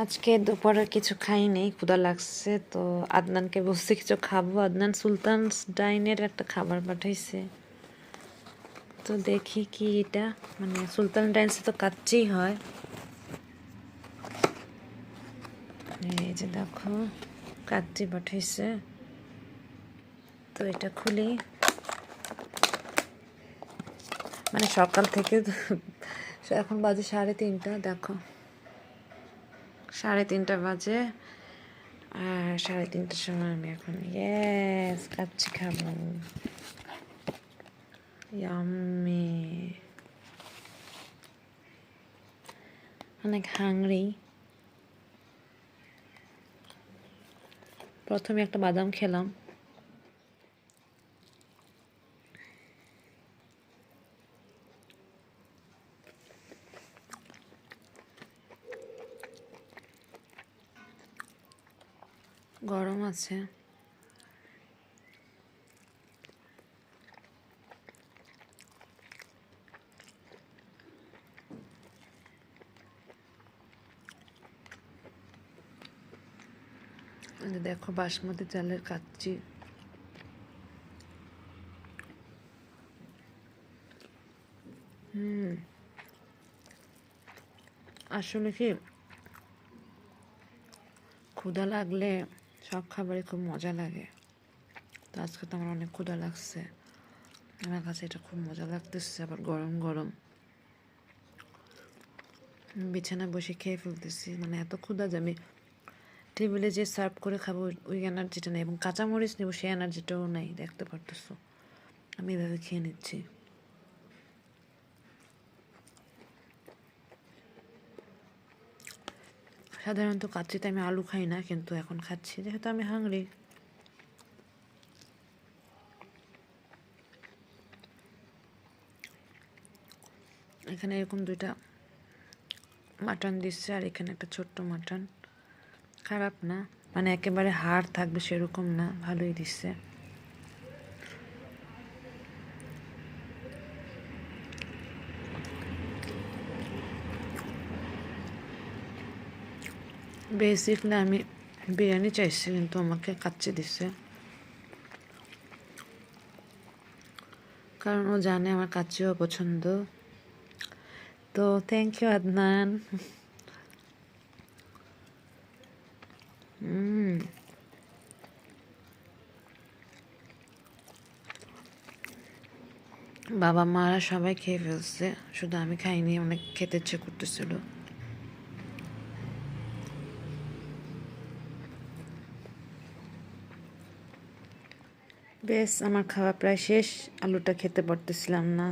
আজকে দুপুরে কিছু খাইনি, ক্ষুধা লাগছে। তো আদনানকে বলছি কিছু খাবো। আদনান সুলতানস ডাইনের একটা খাবার পাঠাইছে। তো দেখি কি এটা, মানে সুলতান ডাইনসে তো কাচ্চি হয়। এই যে দেখো কাচ্চি পাঠাইছে। তো এটা খুলি, মানে সকাল থেকে এখন বাজে 3:30। দেখো 3:30 বাজে, আর 3:30টার সময় আমি এখন কাচ্চি খাবো। ইয়াম্মি, অনেক হাংরি। প্রথমে একটা বাদাম খেলাম, গরম আছে। দেখো বাসমতি চালের কাচ্চি। আসলে কি, ক্ষুধা লাগলে সব খাবারই খুব মজা লাগে। তো আজকে তো আমার অনেক ক্ষুধা লাগছে, আমার কাছে এটা খুব মজা লাগতেছে, আবার গরম গরম। বিছানায় বসে খেয়ে ফেলতেছি, মানে এত ক্ষুধা যে আমি টেবিলে যে সার্ভ করে খাবো ওই এনার্জিটা নেই, এবং কাঁচামরিচ নেবো সেই এনার্জিটাও নেই। দেখতে পারতেছো আমি এভাবে খেয়ে নিচ্ছি। সাধারণত কাচ্চিতে আমি আলু খাই না, কিন্তু এখন খাচ্ছি যেহেতু আমি হাংরি। এখানে এরকম 2টা মাটন দিচ্ছে, আর এখানে একটা ছোট্ট মাটন। খারাপ না, মানে একেবারে হাড় থাকবে সেরকম না, ভালোই দিচ্ছে। বেসিকলি আমি বিরিয়ানি চাইছি, কিন্তু আমাকে কাচ্চি দিচ্ছে, কারণ ও জানে আমার কাচ্চিও পছন্দ। তো থ্যাংক ইউ আদনান। বাবা মারা সবাই খেয়ে ফেলছে, শুধু আমি খাইনি, অনেক খেতে ইচ্ছে করতেছিল। বেশ, আমার খাওয়া প্রায় শেষ। আলুটা খেতে পারতেছিলাম না,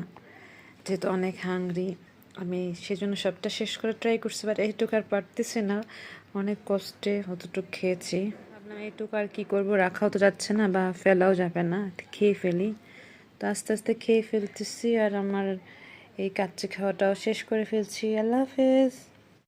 যেহেতু অনেক হাংরি। আমি সেজন্য সবটা শেষ করে ট্রাই করছি, বাট এইটুকু আর পারতেছি না, অনেক কষ্টে অতটুকু খেয়েছি। ভাবলাম এইটুকু আর কী করবো, রাখাও তো যাচ্ছে না বা ফেলাও যাবে না, খেয়ে ফেলি। তো আস্তে আস্তে খেয়ে ফেলতেছি, আর আমার এই কাচ্চি খাওয়াটাও শেষ করে ফেলছি। আল্লাহ হাফেজ।